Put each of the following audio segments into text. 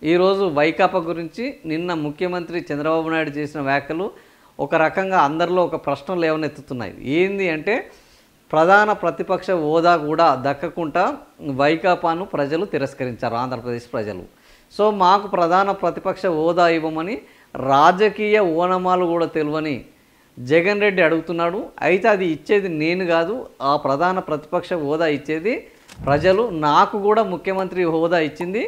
ఈరోజు వైకాపా గురించి నిన్న ముఖ్యమంత్రి చంద్రబాబు నాయుడు చేసిన వ్యాఖ్యలు ఒక రకంగా అందరిలో ఒక ప్రశ్నలు లేవనెత్తుతున్నాయి. ఏంది అంటే ప్రధాన ప్రతిపక్ష హోదా కూడా దక్కకుండా వైకాపాను ప్రజలు తిరస్కరించారు, ఆంధ్రప్రదేశ్ ప్రజలు. సో మాకు ప్రధాన ప్రతిపక్ష హోదా ఇవ్వమని రాజకీయ ఓనమాలు కూడా తెలియని జగన్ రెడ్డి అడుగుతున్నాడు. అయితే అది ఇచ్చేది నేను కాదు, ఆ ప్రధాన ప్రతిపక్ష హోదా ఇచ్చేది ప్రజలు. నాకు కూడా ముఖ్యమంత్రి హోదా ఇచ్చింది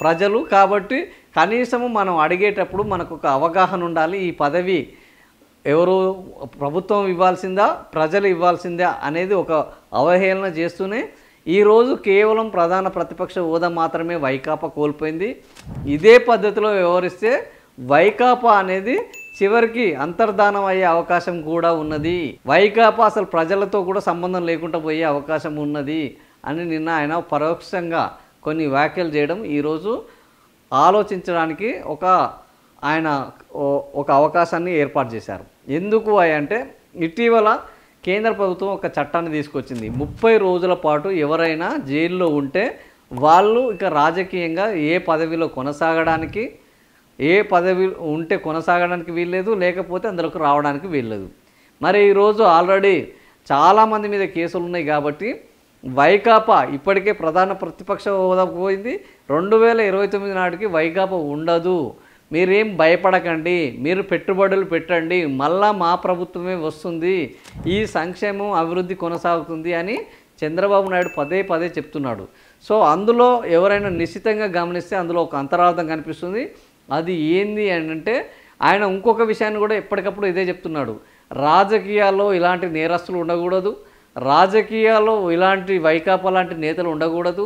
ప్రజలు. కాబట్టి కనీసము మనం అడిగేటప్పుడు మనకు ఒక అవగాహన ఉండాలి. ఈ పదవి ఎవరు ప్రభుత్వం ఇవ్వాల్సిందా ప్రజలు ఇవ్వాల్సిందా అనేది ఒక అవహేళన చేస్తూనే ఈరోజు కేవలం ప్రధాన ప్రతిపక్ష హోదా మాత్రమే వైకాపా కోల్పోయింది. ఇదే పద్ధతిలో వ్యవహరిస్తే వైకాపా అనేది చివరికి అంతర్ధానం అయ్యే అవకాశం కూడా ఉన్నది. వైకాపా అసలు ప్రజలతో కూడా సంబంధం లేకుండా పోయే అవకాశం ఉన్నది అని నిన్న ఆయన పరోక్షంగా కొన్ని వ్యాఖ్యలు చేయడం ఈరోజు ఆలోచించడానికి ఆయన ఒక అవకాశాన్ని ఏర్పాటు చేశారు. ఎందుకు అంటే ఇటీవల కేంద్ర ప్రభుత్వం ఒక చట్టాన్ని తీసుకొచ్చింది. 30 రోజుల పాటు ఎవరైనా జైల్లో ఉంటే వాళ్ళు ఇక రాజకీయంగా ఏ పదవిలో కొనసాగడానికి కొనసాగడానికి వీల్లేదు, లేకపోతే అందులోకి రావడానికి వీల్లేదు. మరి ఈరోజు ఆల్రెడీ చాలామంది మీద కేసులు ఉన్నాయి కాబట్టి వైకాపా ఇప్పటికే ప్రధాన ప్రతిపక్ష హోదా పోయింది. 2029 నాటికి వైకాపా ఉండదు, మీరేం భయపడకండి, మీరు పెట్టుబడులు పెట్టండి, మళ్ళా మా ప్రభుత్వమే వస్తుంది, ఈ సంక్షేమం అభివృద్ధి కొనసాగుతుంది అని చంద్రబాబు నాయుడు పదే పదే చెప్తున్నాడు. సో అందులో ఎవరైనా నిశ్చితంగా గమనిస్తే అందులో ఒక అంతరార్థం కనిపిస్తుంది. అది ఏంది అంటే ఆయన ఇంకొక విషయాన్ని కూడా ఎప్పటికప్పుడు ఇదే చెప్తున్నాడు. రాజకీయాల్లో ఇలాంటి నేరస్తులు ఉండకూడదు, రాజకీయాల్లో ఇలాంటి వైకాపా లాంటి నేతలు ఉండకూడదు.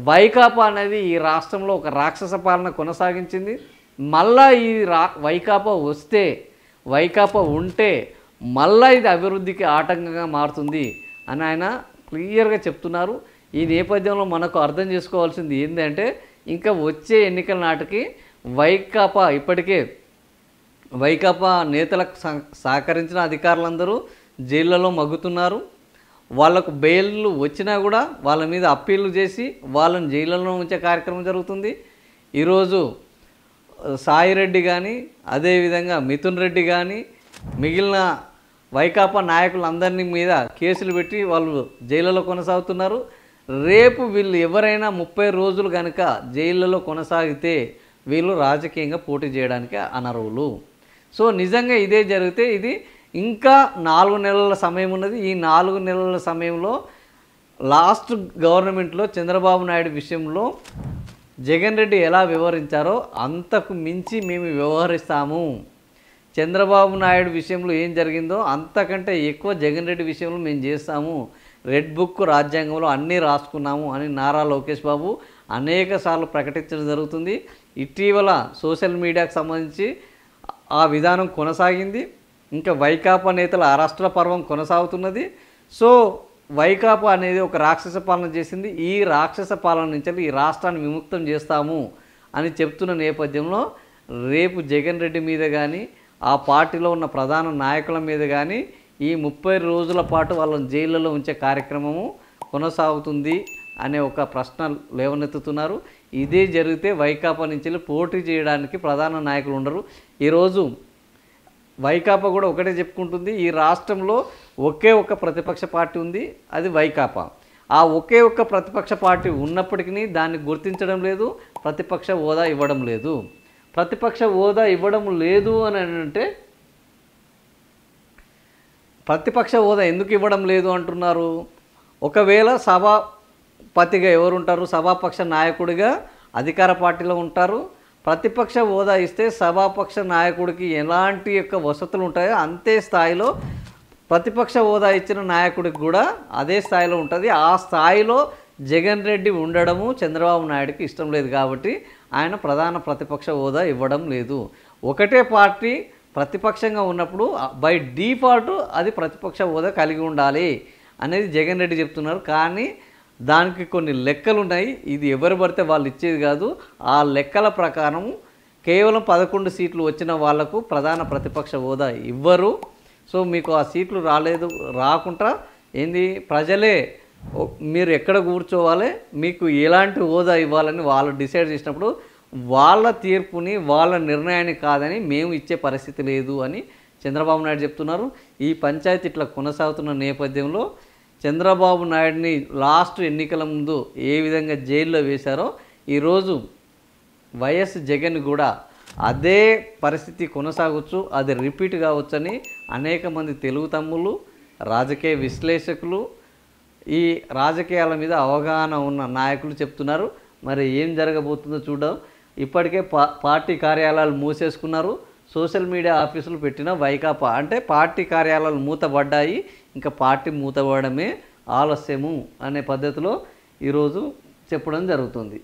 వైకాపా అనేది ఈ రాష్ట్రంలో ఒక రాక్షస పాలన కొనసాగించింది. మళ్ళా ఈ వైకాపా ఉంటే మళ్ళా ఇది అభివృద్ధికి ఆటంకంగా మారుతుంది అని ఆయన క్లియర్గా చెప్తున్నారు. ఈ నేపథ్యంలో మనకు అర్థం చేసుకోవాల్సింది ఏంటంటే ఇంకా వచ్చే ఎన్నికల నాటికి వైకాపా నేతలకు సహకరించిన అధికారులందరూ జైళ్ళలో మగ్గుతున్నారు. వాళ్ళకు బెయిల్లు వచ్చినా కూడా వాళ్ళ మీద అప్పీళ్లు చేసి వాళ్ళని జైళ్ళలో ఉంచే కార్యక్రమం జరుగుతుంది. ఈరోజు సాయిరెడ్డి కానీ అదేవిధంగా మిథున్ రెడ్డి కానీ మిగిలిన వైకాపా నాయకులందరినీ మీద కేసులు పెట్టి వాళ్ళు జైళ్ళలో కొనసాగుతున్నారు. రేపు వీళ్ళు ఎవరైనా 30 రోజులు కనుక జైళ్ళలో కొనసాగితే వీళ్ళు రాజకీయంగా పోటీ చేయడానికి అనర్హులు. సో నిజంగా ఇదే జరిగితే ఇది ఇంకా 4 నెలల సమయం ఉన్నది. ఈ 4 నెలల సమయంలో లాస్ట్ గవర్నమెంట్లో చంద్రబాబు నాయుడు విషయంలో జగన్ రెడ్డి ఎలా వ్యవహరించారో అంతకు మించి మేము వ్యవహరిస్తాము. చంద్రబాబు నాయుడు విషయంలో ఏం జరిగిందో అంతకంటే ఎక్కువ జగన్ రెడ్డి విషయంలో మేము చేస్తాము. రెడ్ బుక్ రాజ్యాంగంలో అన్నీ రాసుకున్నాము అని నారా లోకేష్ బాబు అనేక సార్లు ప్రకటించడం జరుగుతుంది. ఇటీవల సోషల్ మీడియాకు సంబంధించి ఆ విధానం కొనసాగింది. ఇంకా వైకాపా నేతల అరెస్టుల పర్వం కొనసాగుతున్నది. సో వైకాపా అనేది ఒక రాక్షస పాలన చేసింది. ఈ రాక్షస పాలన నుంచి ఈ రాష్ట్రాన్ని విముక్తం చేస్తాము అని చెప్తున్న నేపథ్యంలో రేపు జగన్ రెడ్డి మీద కానీ ఆ పార్టీలో ఉన్న ప్రధాన నాయకుల మీద కానీ ఈ 30 రోజుల పాటు వాళ్ళని జైళ్ళలో ఉంచే కార్యక్రమము కొనసాగుతుంది అనే ఒక ప్రశ్న లేవనెత్తుతున్నారు. ఇదే జరిగితే వైకాపా నుంచి పోటీ చేయడానికి ప్రధాన నాయకులు ఉండరు. ఈరోజు వైకాపా కూడా ఒకటే చెప్పుకుంటుంది, ఈ రాష్ట్రంలో ఒకే ఒక్క ప్రతిపక్ష పార్టీ ఉంది, అది వైకాపా. ఆ ఒకే ఒక్క ప్రతిపక్ష పార్టీ ఉన్నప్పటికీ దాన్ని గుర్తించడం లేదు, ప్రతిపక్ష హోదా ఇవ్వడం లేదు. ప్రతిపక్ష హోదా ఇవ్వడం లేదు అని అంటే ప్రతిపక్ష హోదా ఎందుకు ఇవ్వడం లేదు అంటున్నారు? ఒకవేళ సభాపతిగా ఎవరుంటారు? సభాపక్ష నాయకుడిగా అధికార పార్టీలో ఉంటారు. ప్రతిపక్ష హోదా ఇస్తే సభాపక్ష నాయకుడికి ఎలాంటి యొక్క వసతులు ఉంటాయో అంతే స్థాయిలో ప్రతిపక్ష హోదా ఇచ్చిన నాయకుడికి కూడా అదే స్థాయిలో ఉంటుంది. ఆ స్థాయిలో జగన్ రెడ్డి ఉండడము చంద్రబాబు నాయుడుకి ఇష్టం లేదు కాబట్టి ఆయన ప్రధాన ప్రతిపక్ష హోదా ఇవ్వడం లేదు. ఒకటే పార్టీ ప్రతిపక్షంగా ఉన్నప్పుడు బై డిఫాల్ట్ అది ప్రతిపక్ష హోదా కలిగి ఉండాలి అనేది జగన్ రెడ్డి చెప్తున్నారు. కానీ దానికి కొన్ని లెక్కలు ఉన్నాయి, ఇది ఎవరు పడితే వాళ్ళు ఇచ్చేది కాదు. ఆ లెక్కల ప్రకారం కేవలం 11 సీట్లు వచ్చిన వాళ్లకు ప్రధాన ప్రతిపక్ష హోదా ఇవ్వరు. సో మీకు ఆ సీట్లు రాకుండా ప్రజలే మీరు ఎక్కడ కూర్చోవాలి, మీకు ఎలాంటి హోదా ఇవ్వాలని వాళ్ళు డిసైడ్ చేసినప్పుడు వాళ్ళ తీర్పుని వాళ్ళ నిర్ణయాన్ని కాదని మేము ఇచ్చే పరిస్థితి లేదు అని చంద్రబాబు నాయుడు చెప్తున్నారు. ఈ పంచాయతీ ఇట్లా కొనసాగుతున్న నేపథ్యంలో చంద్రబాబు నాయుడిని లాస్ట్ ఎన్నికల ముందు ఏ విధంగా జైల్లో వేశారో ఈరోజు వైఎస్ జగన్ కూడా అదే పరిస్థితి కొనసాగవచ్చు, అది రిపీట్ కావచ్చని అనేక మంది తెలుగు తమ్ముళ్ళు, రాజకీయ విశ్లేషకులు, ఈ రాజకీయాల మీద అవగాహన ఉన్న నాయకులు చెప్తున్నారు. మరి ఏం జరగబోతుందో చూద్దాం. ఇప్పటికే పార్టీ కార్యాలయాలు మూసేసుకున్నారు. సోషల్ మీడియా ఆఫీసులు పెట్టిన వైకాపా అంటే పార్టీ కార్యాలయాలు మూతబడ్డాయి, ఇంకా పార్టీ మూతపడమే ఆలస్యము అనే పద్ధతిలో ఈరోజు చెప్పడం జరుగుతుంది.